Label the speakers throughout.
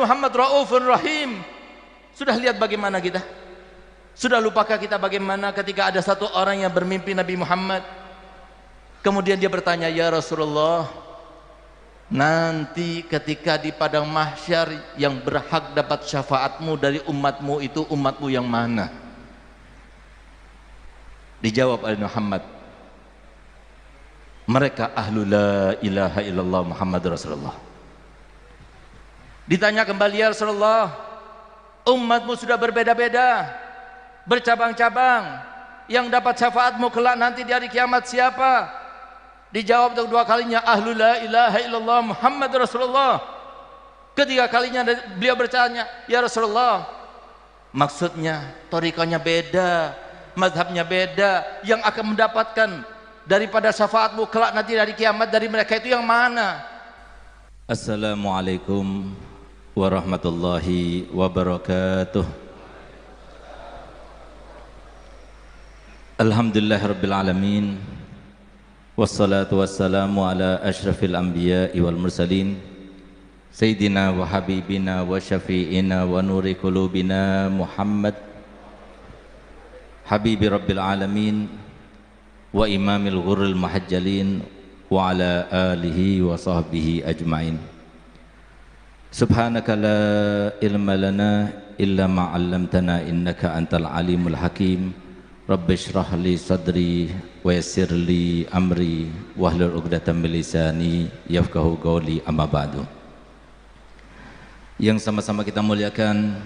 Speaker 1: Muhammad Raufur Rahim. Sudah lihat bagaimana kita? Sudah lupakah kita bagaimana ketika ada satu orang yang bermimpi Nabi Muhammad, kemudian dia bertanya, ya Rasulullah, nanti ketika di padang mahsyar yang berhak dapat syafaatmu dari umatmu itu umatmu yang mana? Dijawab oleh Muhammad, mereka ahlu la ilaha illallah Muhammad Rasulullah. Ditanya kembali, ya Rasulullah, umatmu sudah berbeda-beda, bercabang-cabang, yang dapat syafaatmu kelak nanti di hari kiamat siapa? Dijawab untuk dua kalinya, ahlu la ilaha illallah Muhammad Rasulullah. Ketiga kalinya beliau bertanya, ya Rasulullah, maksudnya thariqahnya beda, mazhabnya beda, yang akan mendapatkan daripada syafaatmu kelak nanti dari kiamat dari mereka itu yang mana? Assalamualaikum warahmatullahi wabarakatuh. Alhamdulillahirabbil alamin. Wassalatu wassalamu ala asyrafil anbiya'i wal mursalin sayyidina wa habibina wa syafi'ina wa nuri qulubina Muhammad habibi rabbil alamin wa imamil ghurril muhajjalin wa ala alihi wa sahbihi ajma'in. Subhanaka la ilma lana illa ma 'allamtana innaka antal alimul hakim. Rabbi shrah li sadri wa yassir li amri wahlul 'uqdatam min lisani yafqahu qawli, amma ba'du. Yang sama-sama kita muliakan,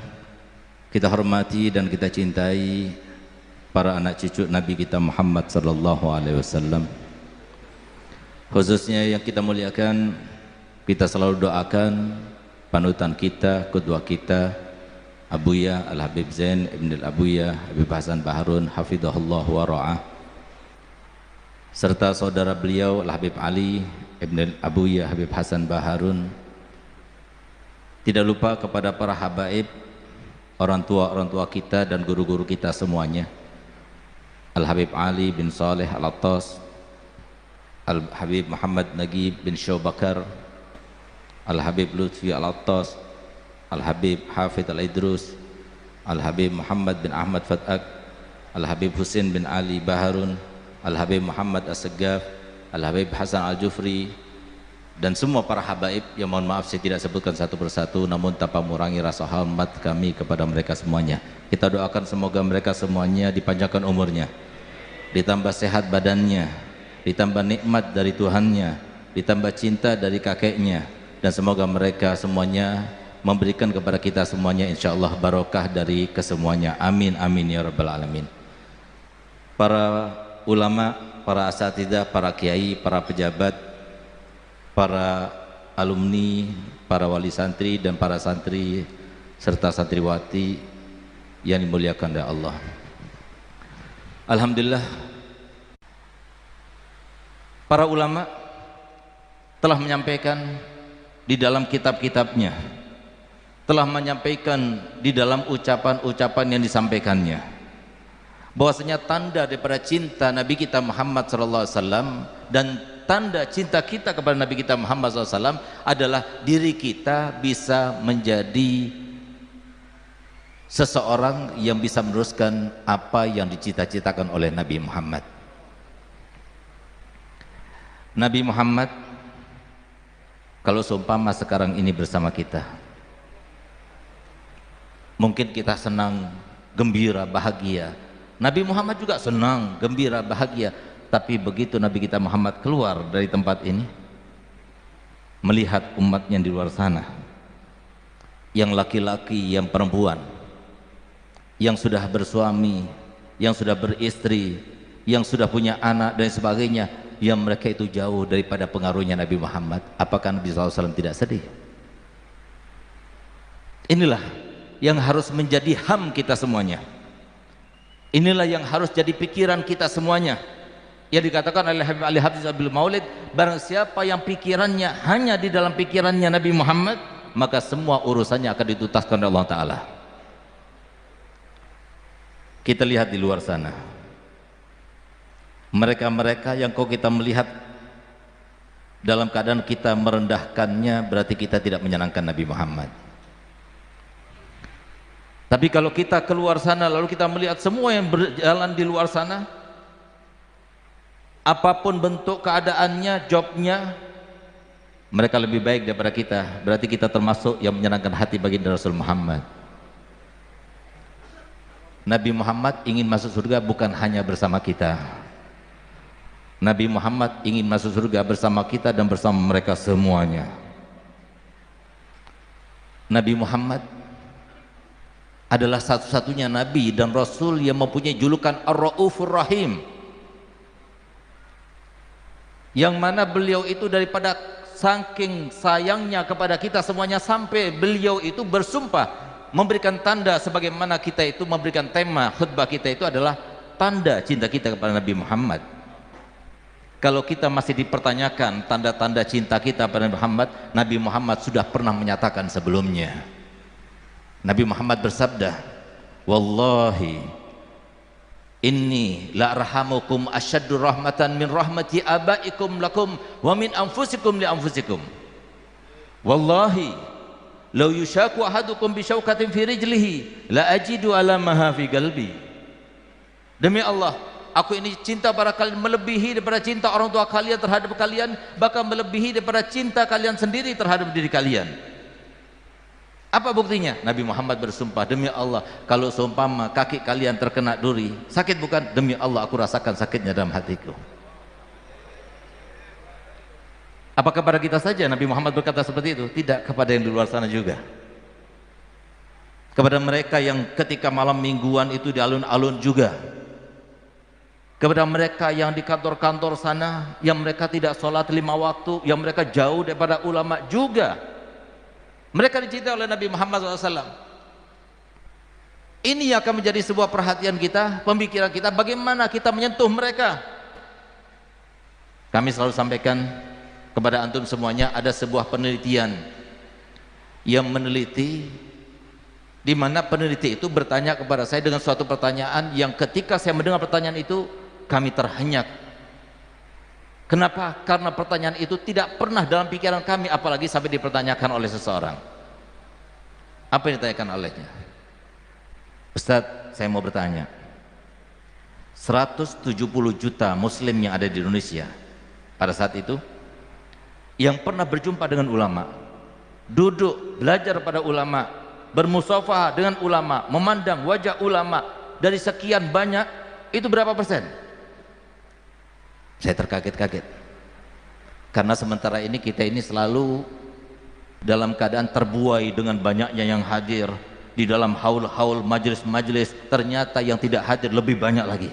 Speaker 1: kita hormati dan kita cintai para anak cucu Nabi kita Muhammad sallallahu alaihi wasallam. Khususnya yang kita muliakan, kita selalu doakan panutan kita, qudwah kita, Abuya Al-Habib Zain Ibn Al-Abuya Habib Hasan Baharun hafidhahullah wa ra'ah, serta saudara beliau Al-Habib Ali Ibn Al-Abuya Habib Hasan Baharun. Tidak lupa kepada para habaib, orang tua kita dan guru-guru kita semuanya, Al-Habib Ali bin Saleh Al-Attas, Al-Habib Muhammad Nagib bin Syawbakar, Al-Habib Lutfi Al-Attas, Al-Habib Hafidh Al-Idrus, Al-Habib Muhammad bin Ahmad Fat'ak, Al-Habib Husin bin Ali Baharun, Al-Habib Muhammad As-Segaf, Al-Habib Hasan Al-Jufri, dan semua para habaib yang mohon maaf saya tidak sebutkan satu persatu, namun tanpa mengurangi rasa hormat kami kepada mereka semuanya. Kita doakan semoga mereka semuanya dipanjangkan umurnya, ditambah sehat badannya, ditambah nikmat dari Tuhannya, ditambah cinta dari kakeknya, dan semoga mereka semuanya memberikan kepada kita semuanya insyaallah barokah dari kesemuanya. Amin amin ya rabbal alamin. Para ulama, para asatidzah, para kiai, para pejabat, para alumni, para wali santri dan para santri serta santriwati yang dimuliakan oleh Allah. Alhamdulillah, para ulama telah menyampaikan di dalam kitab-kitabnya, telah menyampaikan di dalam ucapan-ucapan yang disampaikannya, bahwasanya tanda daripada cinta Nabi kita Muhammad SAW dan tanda cinta kita kepada Nabi kita Muhammad SAW adalah diri kita bisa menjadi seseorang yang bisa meneruskan apa yang dicita-citakan oleh Nabi Muhammad. Nabi Muhammad kalau seumpama sekarang ini bersama kita, mungkin kita senang, gembira, bahagia. Nabi Muhammad juga senang, gembira, bahagia. Tapi begitu Nabi kita Muhammad keluar dari tempat ini, melihat umatnya di luar sana, yang laki-laki, yang perempuan, yang sudah bersuami, yang sudah beristri, yang sudah punya anak dan sebagainya, yang mereka itu jauh daripada pengaruhnya Nabi Muhammad. Apakah Nabi SAW tidak sedih? Inilah yang harus menjadi ham kita semuanya. Inilah yang harus jadi pikiran kita semuanya. Yang dikatakan oleh Habib Ali Hafiz Abil Maulid, barang siapa yang pikirannya hanya di dalam pikirannya Nabi Muhammad, maka semua urusannya akan dituntaskan oleh Allah Ta'ala. Kita lihat di luar sana, mereka-mereka yang kok kita melihat dalam keadaan kita merendahkannya, berarti kita tidak menyenangkan Nabi Muhammad. Tapi kalau kita keluar sana lalu kita melihat semua yang berjalan di luar sana, apapun bentuk keadaannya, jobnya, mereka lebih baik daripada kita. Berarti kita termasuk yang menyenangkan hati baginda Rasul Muhammad. Nabi Muhammad ingin masuk surga bukan hanya bersama kita. Nabi Muhammad ingin masuk surga bersama kita dan bersama mereka semuanya. Nabi Muhammad adalah satu-satunya Nabi dan Rasul yang mempunyai julukan Ar-Ra'ufur Rahim, yang mana beliau itu daripada saking sayangnya kepada kita semuanya sampai beliau itu bersumpah memberikan tanda, sebagaimana kita itu memberikan tema khutbah kita itu adalah tanda cinta kita kepada Nabi Muhammad. Kalau kita masih dipertanyakan tanda-tanda cinta kita kepada Nabi Muhammad sudah pernah menyatakan sebelumnya. Nabi Muhammad bersabda, wallahi inni la arhamukum asyaddu rahmatan min rahmati abaikum lakum wa min anfusikum li anfusikum. Wallahi law yushaku ahadukum bi syaukatin fi rijlihi la ajidu alamaha fi qalbi. Demi Allah, aku ini cinta pada kalian melebihi daripada cinta orang tua kalian terhadap kalian, bahkan melebihi daripada cinta kalian sendiri terhadap diri kalian. Apa buktinya? Nabi Muhammad bersumpah, demi Allah, kalau seumpama kaki kalian terkena duri, sakit bukan? Demi Allah, aku rasakan sakitnya dalam hatiku. Apa kepada kita saja Nabi Muhammad berkata seperti itu? Tidak, kepada yang di luar sana juga. Kepada mereka yang ketika malam mingguan itu di alun-alun juga. Kepada mereka yang di kantor-kantor sana, yang mereka tidak sholat 5 waktu, yang mereka jauh daripada ulama juga. Mereka dicintai oleh Nabi Muhammad SAW. Ini akan menjadi sebuah perhatian kita, pemikiran kita, bagaimana kita menyentuh mereka. Kami selalu sampaikan kepada antum semuanya, ada sebuah penelitian yang meneliti, di mana peneliti itu bertanya kepada saya dengan suatu pertanyaan yang ketika saya mendengar pertanyaan itu kami terhenyak. Kenapa? Karena pertanyaan itu tidak pernah dalam pikiran kami, apalagi sampai dipertanyakan oleh seseorang. Apa yang ditanyakan olehnya? Ustadz, saya mau bertanya, 170 juta muslim yang ada di Indonesia pada saat itu, yang pernah berjumpa dengan ulama, duduk belajar pada ulama, bermusafahah dengan ulama, memandang wajah ulama, dari sekian banyak, itu berapa persen? Saya terkaget-kaget, karena sementara ini kita ini selalu dalam keadaan terbuai dengan banyaknya yang hadir di dalam haul-haul majelis-majelis, ternyata yang tidak hadir lebih banyak lagi.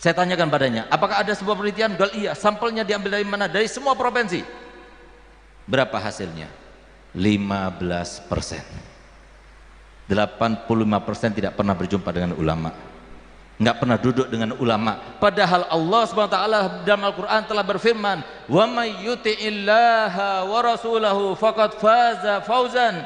Speaker 1: Saya tanyakan padanya, apakah ada sebuah penelitian? Gal iya. Sampelnya diambil dari mana? Dari semua provinsi. Berapa hasilnya? 15%. 85% tidak pernah berjumpa dengan ulama, nggak pernah duduk dengan ulama. Padahal Allah SWT dalam Al-Quran telah berfirman, wa may yuti'illaha wa rasulahu faqad faza fauzan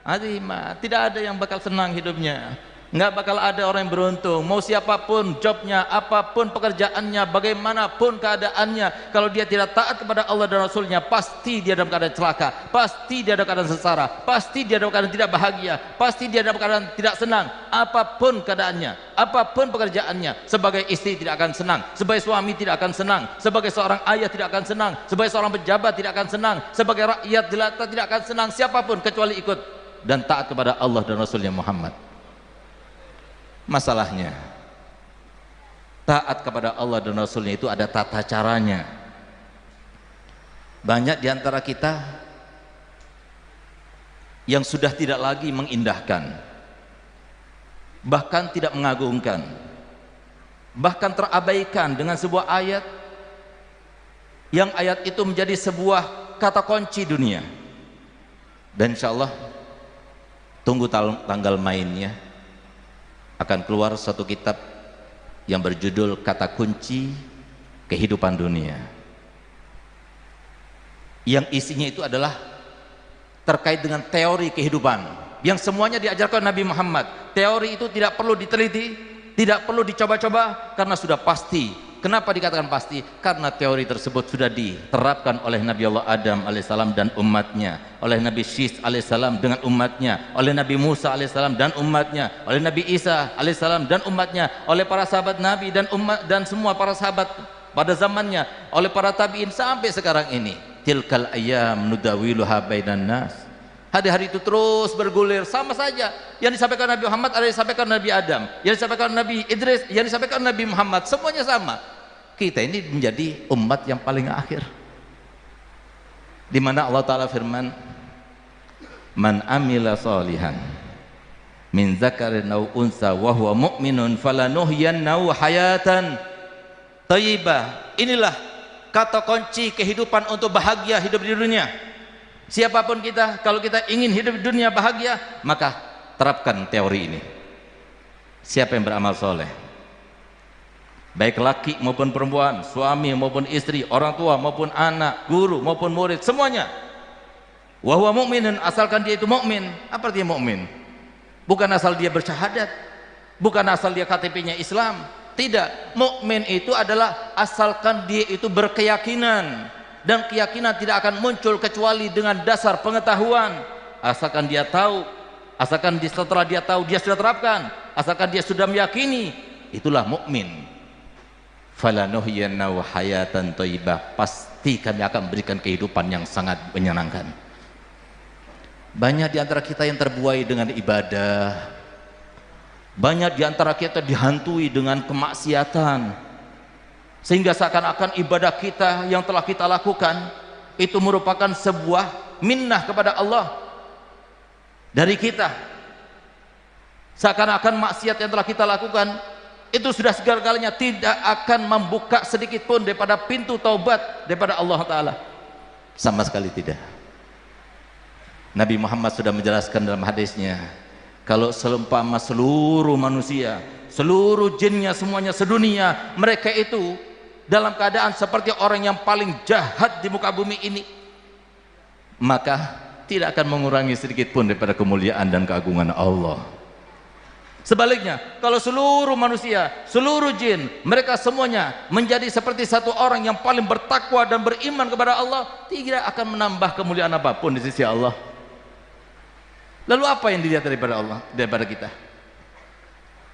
Speaker 1: azima. Tidak ada yang bakal senang hidupnya, nggak bakal ada orang yang beruntung. Mau siapapun jobnya, apapun pekerjaannya, bagaimanapun keadaannya, kalau dia tidak taat kepada Allah dan Rasulnya, pasti dia dalam keadaan celaka, pasti dia dalam keadaan sengsara, pasti dia dalam keadaan tidak bahagia, pasti dia dalam keadaan tidak senang. Apapun keadaannya, apapun pekerjaannya, sebagai istri tidak akan senang, sebagai suami tidak akan senang, sebagai seorang ayah tidak akan senang, sebagai seorang pejabat tidak akan senang, sebagai rakyat jelata tidak akan senang, siapapun kecuali ikut dan taat kepada Allah dan Rasulnya Muhammad. Masalahnya, taat kepada Allah dan Rasulnya itu ada tata caranya. Banyak diantara kita yang sudah tidak lagi mengindahkan, bahkan tidak mengagungkan, bahkan terabaikan dengan sebuah ayat, yang ayat itu menjadi sebuah kata kunci dunia. Dan insya Allah tunggu tanggal mainnya, akan keluar suatu kitab yang berjudul Kata Kunci Kehidupan Dunia, yang isinya itu adalah terkait dengan teori kehidupan yang semuanya diajarkan Nabi Muhammad. Teori itu tidak perlu diteliti, tidak perlu dicoba-coba, karena sudah pasti Kenapa dikatakan pasti? Karena teori tersebut sudah diterapkan oleh Nabi Allah Adam alaihissalam dan umatnya, oleh Nabi Syis alaihissalam dengan umatnya, oleh Nabi Musa alaihissalam dan umatnya, oleh Nabi Isa alaihissalam dan umatnya, oleh para sahabat Nabi dan umat dan semua para sahabat pada zamannya, oleh para tabiin sampai sekarang ini. Tilkal ayyam nudawiluha bainan nas. Hari-hari itu terus bergulir, sama saja yang disampaikan Nabi Muhammad ada yang disampaikan Nabi Adam, yang disampaikan Nabi Idris, yang disampaikan Nabi Muhammad, semuanya sama. Kita ini menjadi umat yang paling akhir, di mana Allah Ta'ala firman, man amila salihan min zakarin aw unsa wa huwa mu'minun falanuhyiyannahu hayatan thayyibah. Inilah kata kunci kehidupan untuk bahagia hidup di dunia. Siapapun kita, kalau kita ingin hidup di dunia bahagia, maka terapkan teori ini. Siapa yang beramal soleh, baik laki maupun perempuan, suami maupun istri, orang tua maupun anak, guru maupun murid, semuanya. Wa huwa mu'minun, asalkan dia itu mukmin. Apa artinya mukmin? Bukan asal dia bersyahadat, bukan asal dia KTP-nya Islam. Tidak, mukmin itu adalah asalkan dia itu berkeyakinan. Dan keyakinan tidak akan muncul kecuali dengan dasar pengetahuan. Asalkan dia tahu, asalkan setelah dia tahu dia sudah terapkan, asalkan dia sudah meyakini, itulah mukmin. Falanuhyiyannahu hayatan thayyibah, pasti kami akan berikan kehidupan yang sangat menyenangkan. Banyak di antara kita yang terbuai dengan ibadah, banyak di antara kita dihantui dengan kemaksiatan, sehingga seakan-akan ibadah kita yang telah kita lakukan itu merupakan sebuah minnah kepada Allah dari kita. Seakan-akan maksiat yang telah kita lakukan itu sudah segala-galanya, tidak akan membuka sedikit pun daripada pintu taubat daripada Allah Ta'ala. Sama sekali tidak. Nabi Muhammad sudah menjelaskan dalam hadisnya, kalau seumpama seluruh manusia, seluruh jinnya, semuanya sedunia, mereka itu dalam keadaan seperti orang yang paling jahat di muka bumi ini, maka tidak akan mengurangi sedikit pun daripada kemuliaan dan keagungan Allah. Sebaliknya, kalau seluruh manusia, seluruh jin, mereka semuanya menjadi seperti satu orang yang paling bertakwa dan beriman kepada Allah, tidak akan menambah kemuliaan apapun di sisi Allah. Lalu apa yang dilihat daripada Allah, daripada kita?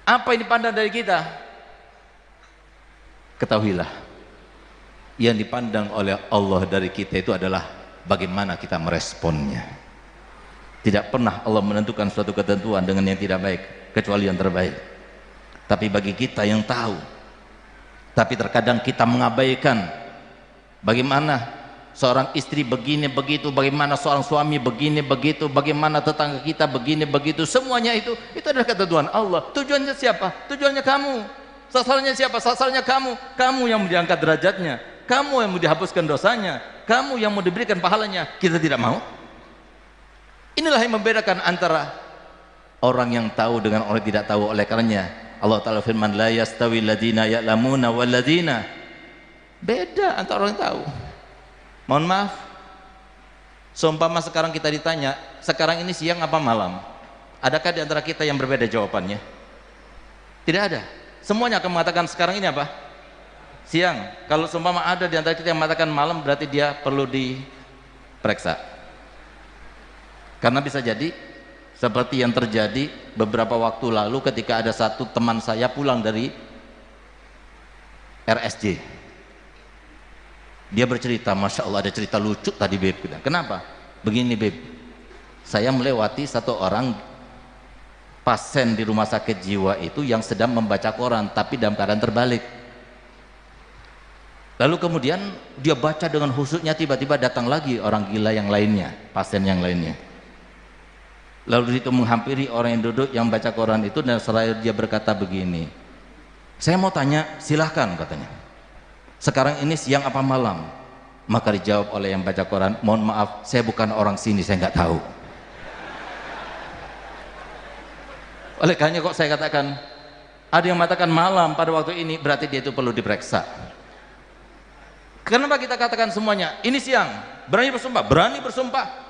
Speaker 1: Apa yang dipandang dari kita? Ketahuilah, yang dipandang oleh Allah dari kita itu adalah bagaimana kita meresponnya. Tidak pernah Allah menentukan suatu ketentuan dengan yang tidak baik, kecuali yang terbaik. Tapi bagi kita yang tahu, tapi terkadang kita mengabaikan bagaimana seorang istri begini begitu, bagaimana seorang suami begini begitu, bagaimana tetangga kita begini begitu, semuanya itu adalah ketentuan Allah. Tujuannya siapa? Tujuannya kamu. Sasarannya siapa? Sasarannya kamu. Kamu yang mau diangkat derajatnya, kamu yang mau dihapuskan dosanya, kamu yang mau diberikan pahalanya. Kita tidak mau. Inilah yang membedakan antara orang yang tahu dengan orang yang tidak tahu. Oleh karenanya Allah Ta'ala firman, la yastawi ladina ya'lamuna wal ladina, beda antara orang yang tahu. Mohon maaf, seumpama sekarang kita ditanya, sekarang ini siang apa malam, adakah di antara kita yang berbeda jawabannya? Tidak ada. Semuanya akan mengatakan sekarang ini apa? Siang. Kalau seumpama ada di antara kita yang mengatakan malam, berarti dia perlu diperiksa. Karena bisa jadi seperti yang terjadi beberapa waktu lalu ketika ada satu teman saya pulang dari RSJ. Dia bercerita, Masya Allah ada cerita lucu tadi Beb. Kenapa? Begini Beb, saya melewati satu orang pasien di rumah sakit jiwa itu yang sedang membaca koran tapi dalam keadaan terbalik. Lalu kemudian dia baca dengan khusyuknya, tiba-tiba datang lagi orang gila yang lainnya, pasien yang lainnya. Lalu itu menghampiri orang yang duduk yang baca koran itu, dan seraya dia berkata begini, saya mau tanya, silahkan katanya, sekarang ini siang apa malam? Maka dijawab oleh yang baca koran, mohon maaf saya bukan orang sini, saya nggak tahu. Oleh karena kok saya katakan, ada yang mengatakan malam pada waktu ini, berarti dia itu perlu diperiksa. Kenapa kita katakan semuanya ini siang? Berani bersumpah, berani bersumpah.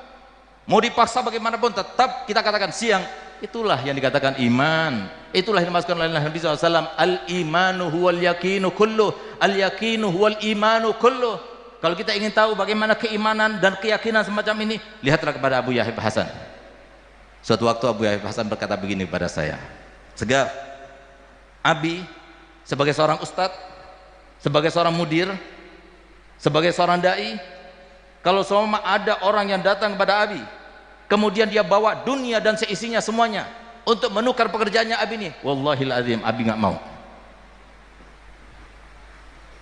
Speaker 1: Mau dipaksa bagaimanapun tetap kita katakan siang. Itulah yang dikatakan iman. Itulah yang dimaksudkan oleh Nabi SAW, al-imanu huwal yakinu kulluh, al-yakinu huwal imanu kulluh. Kalau kita ingin tahu bagaimana keimanan dan keyakinan semacam ini, lihatlah kepada Abu Yahya Hasan. Suatu waktu Abu Yahya Hasan berkata begini kepada saya, Segaf, Abi sebagai seorang ustadz, sebagai seorang mudir, sebagai seorang dai, kalau semua ada orang yang datang kepada Abi, kemudian dia bawa dunia dan seisinya semuanya untuk menukar pekerjaannya Abi ini, wallahil azim, Abi nggak mau.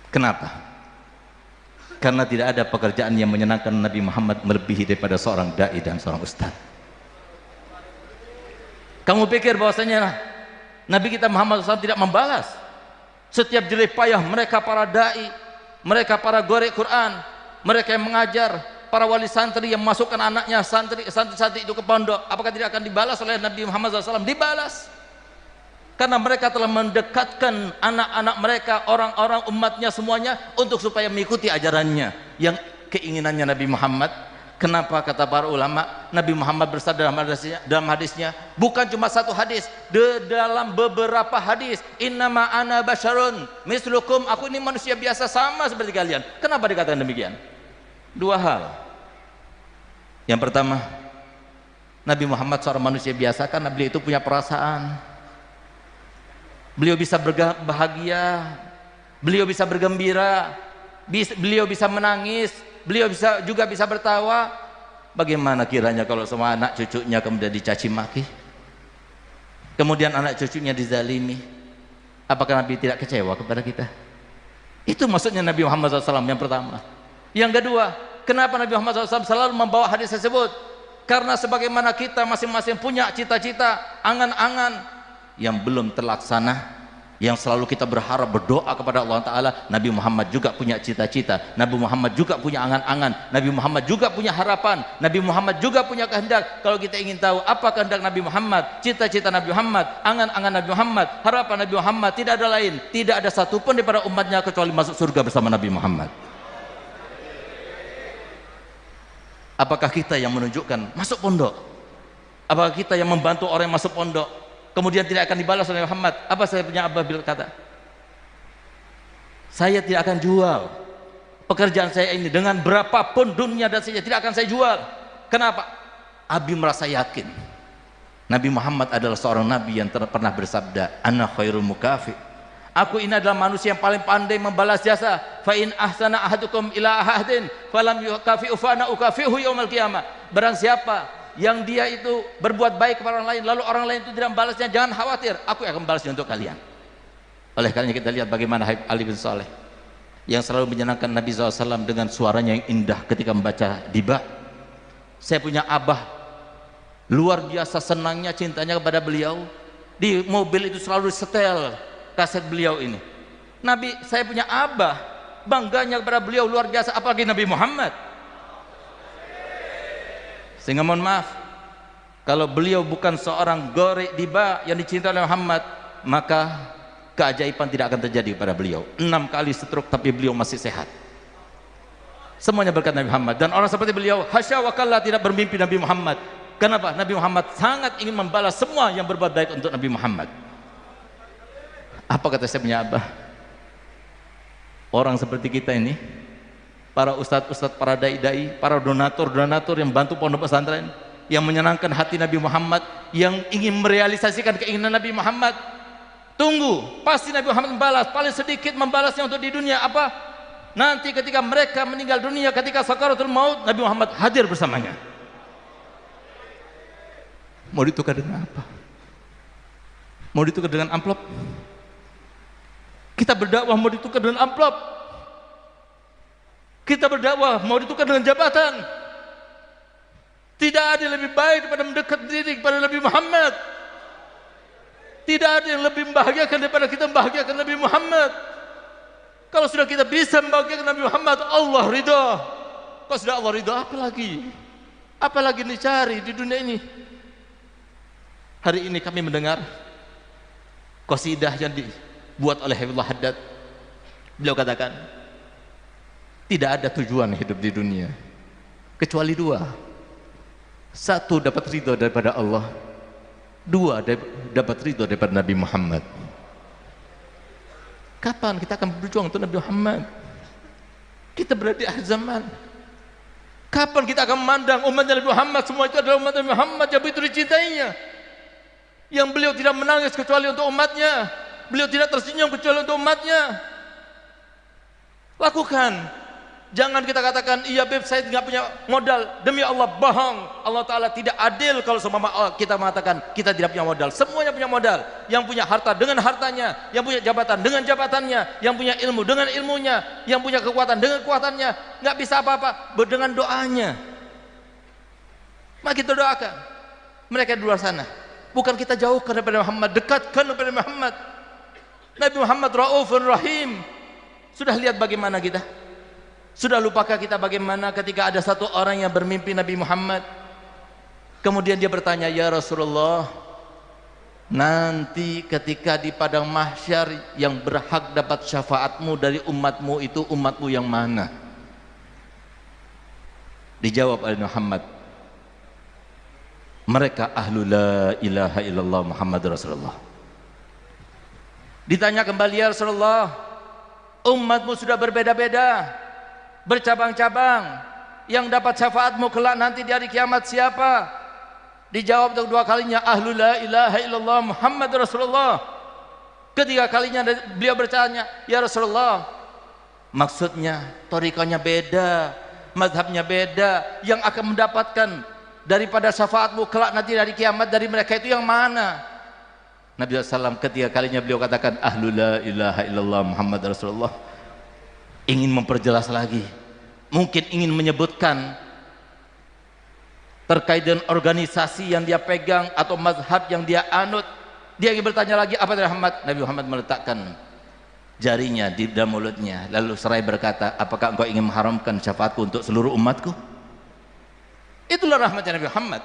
Speaker 1: Kenapa? Karena tidak ada pekerjaan yang menyenangkan Nabi Muhammad melebihi daripada seorang dai dan seorang ustaz. Kamu pikir bahwasanya Nabi kita Muhammad SAW tidak membalas setiap jerih payah mereka para dai, mereka para gori Quran, mereka yang mengajar, para wali santri yang memasukkan anaknya santri-santri itu ke pondok? Apakah tidak akan dibalas oleh Nabi Muhammad SAW? Dibalas. Karena mereka telah mendekatkan anak-anak mereka, orang-orang umatnya semuanya untuk supaya mengikuti ajarannya yang keinginannya Nabi Muhammad. Kenapa kata para ulama Nabi Muhammad bersabda dalam hadisnya, bukan cuma satu hadis, dalam beberapa hadis, innama ana basyarun mislukum, aku ini manusia biasa sama seperti kalian. Kenapa dikatakan demikian? Dua hal. Yang pertama, Nabi Muhammad seorang manusia biasa karena beliau itu punya perasaan. Beliau bisa berbahagia, beliau bisa bergembira, beliau bisa menangis, beliau juga bisa bertawa. Bagaimana kiranya kalau semua anak cucunya kemudian dicaci maki, kemudian anak cucunya dizalimi? Apakah Nabi tidak kecewa kepada kita? Itu maksudnya Nabi Muhammad SAW yang pertama. Yang kedua, kenapa Nabi Muhammad SAW selalu membawa hadis tersebut? Karena sebagaimana kita masing-masing punya cita-cita, angan-angan yang belum terlaksana, yang selalu kita berharap berdoa kepada Allah Ta'ala, Nabi Muhammad juga punya cita-cita, Nabi Muhammad juga punya angan-angan, Nabi Muhammad juga punya harapan, Nabi Muhammad juga punya kehendak. Kalau kita ingin tahu apa kehendak Nabi Muhammad, cita-cita Nabi Muhammad, angan-angan Nabi Muhammad, harapan Nabi Muhammad, tidak ada lain, tidak ada satupun daripada umatnya kecuali masuk surga bersama Nabi Muhammad. Apakah kita yang menunjukkan masuk pondok? Apakah kita yang membantu orang yang masuk pondok kemudian tidak akan dibalas oleh Muhammad? Apa saya punya Abah berkata, saya tidak akan jual pekerjaan saya ini dengan berapapun dunia dan saja, tidak akan saya jual. Kenapa? Abi merasa yakin Nabi Muhammad adalah seorang nabi yang pernah bersabda, ana khairul mukafi, aku ini adalah manusia yang paling pandai membalas jasa. Fa in ahsana ahadukum ila ahadin falam yukafi'u fa ana ukafi'uhu yaumil qiyamah. Barang siapa yang dia itu berbuat baik kepada orang lain, lalu orang lain itu tidak membalasnya, jangan khawatir, aku akan membalasnya untuk kalian. Oleh karena kita lihat bagaimana Habib Ali bin Saleh yang selalu menyenangkan Nabi SAW dengan suaranya yang indah ketika membaca diba. Saya punya abah luar biasa senangnya, cintanya kepada beliau. Di mobil itu selalu disetel kaset beliau ini. Nabi, saya punya abah, bangganya kepada beliau luar biasa, apalagi Nabi Muhammad. Sehingga mohon maaf, kalau beliau bukan seorang gori diba yang dicintai oleh Muhammad, maka keajaiban tidak akan terjadi pada beliau. 6 kali stroke tapi beliau masih sehat. Semuanya berkat Nabi Muhammad. Dan orang seperti beliau, hasya wa kalla, tidak bermimpi Nabi Muhammad. Kenapa? Nabi Muhammad sangat ingin membalas semua yang berbuat baik untuk Nabi Muhammad. Apa kata saya punya abah? Orang seperti kita ini, para ustadz-ustadz, para dai-dai, para donatur-donatur yang bantu pondok pesantren, yang menyenangkan hati Nabi Muhammad, yang ingin merealisasikan keinginan Nabi Muhammad, tunggu, pasti Nabi Muhammad membalas. Paling sedikit membalasnya untuk di dunia apa? Nanti ketika mereka meninggal dunia, ketika sakaratul maut, Nabi Muhammad hadir bersamanya. Mau ditukar dengan apa? Mau ditukar dengan amplop? Kita berdakwah mau ditukar dengan amplop? Kita berdakwah mau ditukar dengan jabatan? Tidak ada yang lebih baik daripada mendekat diri kepada Nabi Muhammad. Tidak ada yang lebih membahagiakan daripada kita membahagiakan Nabi Muhammad. Kalau sudah kita bisa membahagiakan Nabi Muhammad, Allah ridha. Kalau sudah Allah ridha, apa lagi? Apa lagi dicari di dunia ini? Hari ini kami mendengar qasidah yang dibuat oleh Habibullah Haddad. Beliau katakan, tidak ada tujuan hidup di dunia kecuali dua. Satu, dapat ridho daripada Allah. Dua, dapat ridho daripada Nabi Muhammad. Kapan kita akan berjuang untuk Nabi Muhammad? Kita berada di akhir zaman. Kapan kita akan memandang umatnya Nabi Muhammad, semua itu adalah umat Nabi Muhammad yang begitu dicintainya, yang beliau tidak menangis kecuali untuk umatnya, beliau tidak tersenyum kecuali untuk umatnya. Lakukan. Jangan kita katakan, iya Beb, saya tidak punya modal. Demi Allah, bohong. Allah Ta'ala tidak adil kalau kita mengatakan kita tidak punya modal. Semuanya punya modal. Yang punya harta dengan hartanya, yang punya jabatan dengan jabatannya, yang punya ilmu dengan ilmunya, yang punya kekuatan dengan kekuatannya. Nggak bisa apa-apa dengan doanya. Mari kita doakan mereka di luar sana. Bukan kita jauhkan daripada Muhammad, dekatkan daripada Muhammad. Nabi Muhammad Raufur Rahim. Sudah lihat bagaimana kita? Sudah lupakah kita bagaimana ketika ada satu orang yang bermimpi Nabi Muhammad, kemudian dia bertanya, ya Rasulullah, nanti ketika di padang mahsyar yang berhak dapat syafaatmu dari umatmu itu umatmu yang mana? Dijawab oleh Muhammad, mereka ahlu la ilaha illallah Muhammad Rasulullah. Ditanya kembali, ya Rasulullah, umatmu sudah berbeda-beda, bercabang-cabang, yang dapat syafaatmu kelak nanti di hari kiamat siapa? Dijawab untuk dua kalinya, ahlu la ilaha illallah Muhammad Rasulullah. Ketiga kalinya beliau bertanya, ya Rasulullah, maksudnya torikonya beda, mazhabnya beda, yang akan mendapatkan daripada syafaatmu kelak nanti di hari kiamat dari mereka itu yang mana? Nabi SAW ketiga kalinya beliau katakan, ahlu la ilaha illallah Muhammad Rasulullah. Ingin memperjelas lagi, mungkin ingin menyebutkan terkait dengan organisasi yang dia pegang atau mazhab yang dia anut. Dia ingin bertanya lagi, apa dari Muhammad? Nabi Muhammad meletakkan jarinya di dalam mulutnya, lalu seraya berkata, apakah engkau ingin mengharamkan syafaatku untuk seluruh umatku? Itulah rahmatnya Nabi Muhammad.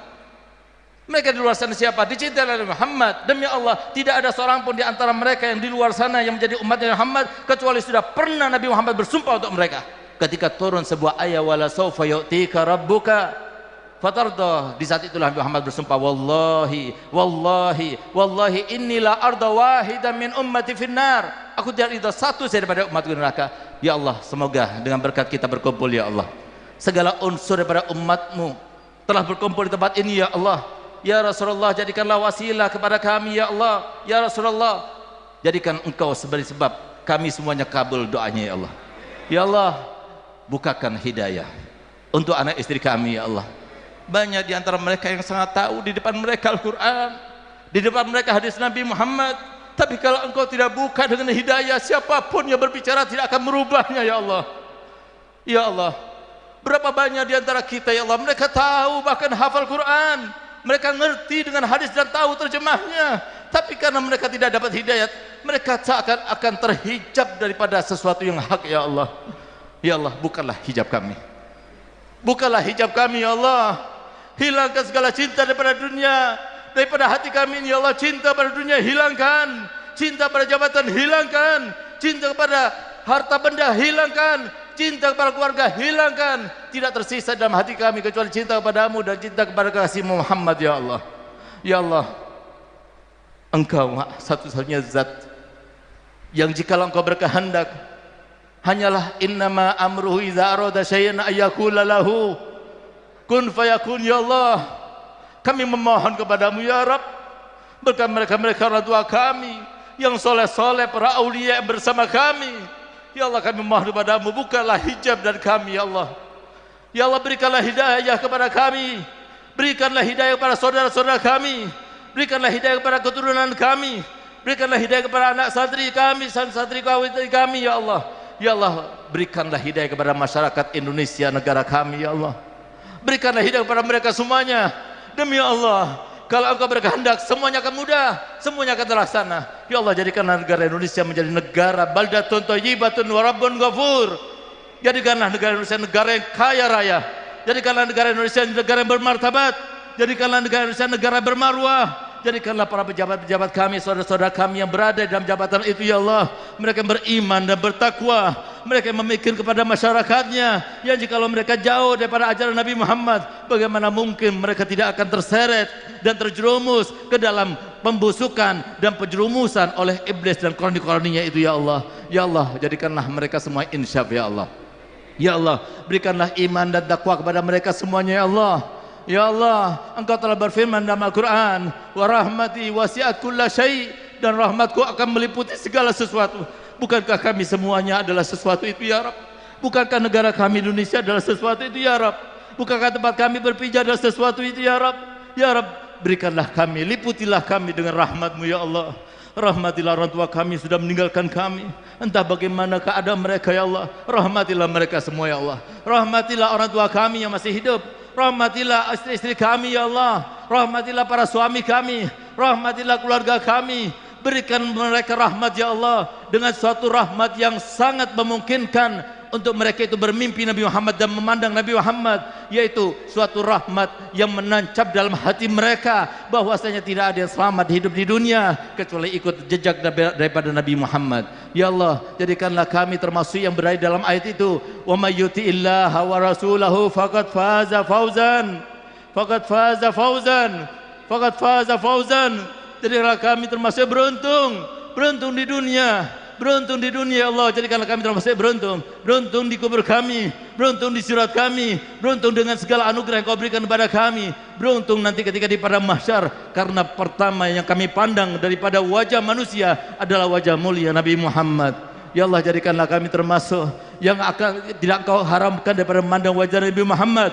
Speaker 1: Mereka di luar sana siapa? Dicintai oleh Muhammad. Demi Allah, tidak ada seorang pun di antara mereka yang di luar sana yang menjadi umatnya Muhammad kecuali sudah pernah Nabi Muhammad bersumpah untuk mereka. Ketika turun sebuah ayat, wala sawfa yu'tika rabbuka fatardah, di saat itulah Nabi Muhammad bersumpah, wallahi wallahi wallahi innila arda wahidan min ummati finnar, aku tidak ridha satu saja daripada umatku di neraka. Ya Allah, semoga dengan berkat kita berkumpul ya Allah, segala unsur daripada umatmu telah berkumpul di tempat ini ya Allah. Ya Rasulullah, jadikanlah wasilah kepada kami ya Allah. Ya Rasulullah, jadikan engkau sebagai sebab kami semuanya kabul doanya ya Allah. Ya Allah, bukakan hidayah untuk anak istri kami ya Allah. Banyak di antara mereka yang sangat tahu, di depan mereka Al-Quran, di depan mereka hadis Nabi Muhammad, tapi kalau engkau tidak buka dengan hidayah, siapapun yang berbicara tidak akan merubahnya ya Allah. Ya Allah, berapa banyak di antara kita ya Allah, mereka tahu bahkan hafal Quran, mereka ngerti dengan hadis dan tahu terjemahnya, tapi karena mereka tidak dapat hidayat, mereka akan terhijab daripada sesuatu yang hak ya Allah. Ya Allah, bukalah hijab kami, bukalah hijab kami ya Allah. Hilangkan segala cinta daripada dunia, daripada hati kami ya Allah. Cinta pada dunia hilangkan, cinta pada jabatan hilangkan, cinta kepada harta benda hilangkan, cinta kepada keluarga hilangkan. Tidak tersisa dalam hati kami kecuali cinta kepadamu dan cinta kepada kasih-Mu Muhammad ya Allah. Ya Allah, Engkau satu-satunya zat yang jikalau Engkau berkehendak, hanyalah innama amruhu idza arada syai'an ayyakula lahu kun fayakun ya Allah. Kami memohon kepadamu ya Rabb, berkat mereka orang tua kami yang soleh-soleh, para aulia bersama kami ya Allah. Kami mohon kepadamu, bukalah hijab dari kami ya Allah. Ya Allah, berikanlah hidayah kepada kami, berikanlah hidayah kepada saudara-saudara kami, berikanlah hidayah kepada keturunan kami, berikanlah hidayah kepada anak santri kami, santri kami ya Allah. Ya Allah, berikanlah hidayah kepada masyarakat Indonesia, negara kami ya Allah. Berikanlah hidayah kepada mereka semuanya. Demi Allah, kalau Engkau berkehendak, semuanya akan mudah, semuanya akan terlaksana. Ya Allah, jadikanlah negara Indonesia menjadi negara baldatun thayyibatun wa rabbun ghafur. Jadikanlah negara Indonesia negara yang kaya raya. Jadikanlah negara Indonesia negara yang bermartabat. Jadikanlah negara Indonesia negara bermarwah. jadikanlah para pejabat-pejabat kami, saudara-saudara kami yang berada dalam jabatan itu ya Allah, mereka beriman dan bertakwa, mereka memikir kepada masyarakatnya, yang jikalau mereka jauh daripada ajaran Nabi Muhammad, bagaimana mungkin mereka tidak akan terseret dan terjerumus ke dalam pembusukan dan penjerumusan oleh iblis dan koloni-koloninya itu ya Allah. Ya Allah, jadikanlah mereka semua insyaf ya Allah. Ya Allah, berikanlah iman dan takwa kepada mereka semuanya ya Allah. Ya Allah, Engkau telah berfirman dalam Al-Quran, wa rahmati wasi'at kulla syai', dan rahmatku akan meliputi segala sesuatu. Bukankah kami semuanya adalah sesuatu itu ya Rabb? Bukankah negara kami Indonesia adalah sesuatu itu ya Rabb? Bukankah tempat kami berpijak adalah sesuatu itu ya Rabb? Ya Rabb, berikanlah kami, liputilah kami dengan rahmat-Mu ya Allah. Rahmatilah orang tua kami sudah meninggalkan kami, entah bagaimana keadaan mereka ya Allah. Rahmatilah mereka semua ya Allah. Rahmatilah orang tua kami yang masih hidup. Rahmatilah istri-istri kami ya Allah. Rahmatilah para suami kami. Rahmatilah keluarga kami. Berikan mereka rahmat ya Allah, dengan suatu rahmat yang sangat memungkinkan untuk mereka itu bermimpi Nabi Muhammad dan memandang Nabi Muhammad, yaitu suatu rahmat yang menancap dalam hati mereka bahwasanya tidak ada yang selamat hidup di dunia kecuali ikut jejak daripada Nabi Muhammad. Ya Allah, jadikanlah kami termasuk yang berada dalam ayat itu, wa may yuti'illaha wa rasulahu faqad faza fauzan, faqad faza fauzan, faqad faza fauzan. Jadikanlah kami termasuk beruntung, beruntung di dunia, beruntung di dunia ya Allah. Jadikanlah kami termasuk beruntung, beruntung di kubur kami, beruntung di sirat kami, beruntung dengan segala anugerah yang Kau berikan kepada kami, beruntung nanti ketika di padang mahsyar, karena pertama yang kami pandang daripada wajah manusia adalah wajah mulia Nabi Muhammad. Ya Allah, jadikanlah kami termasuk yang akan tidak Kau haramkan daripada memandang wajah Nabi Muhammad,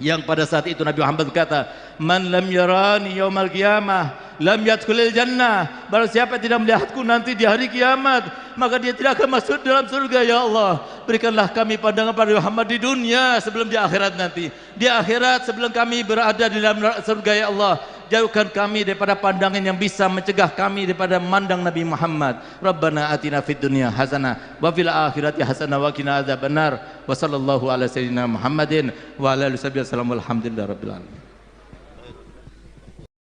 Speaker 1: yang pada saat itu Nabi Muhammad berkata, man lam yarani yaumal qiyamah lam yadkhulil jannah. Barang siapa tidak melihatku nanti di hari kiamat, maka dia tidak akan masuk dalam surga ya Allah. Berikanlah kami pandangan pada Muhammad di dunia sebelum di akhirat nanti. Di akhirat sebelum kami berada di dalam surga ya Allah. Jauhkan kami daripada pandangan yang bisa mencegah kami daripada memandang Nabi Muhammad. Rabbana atina fid dunya hasanah wa fil akhirati hasanah wa qina adzabannar. Wa sallallahu ala sayyidina Muhammadin wa ala alihi wasallam. Alhamdulillahirabbil alamin.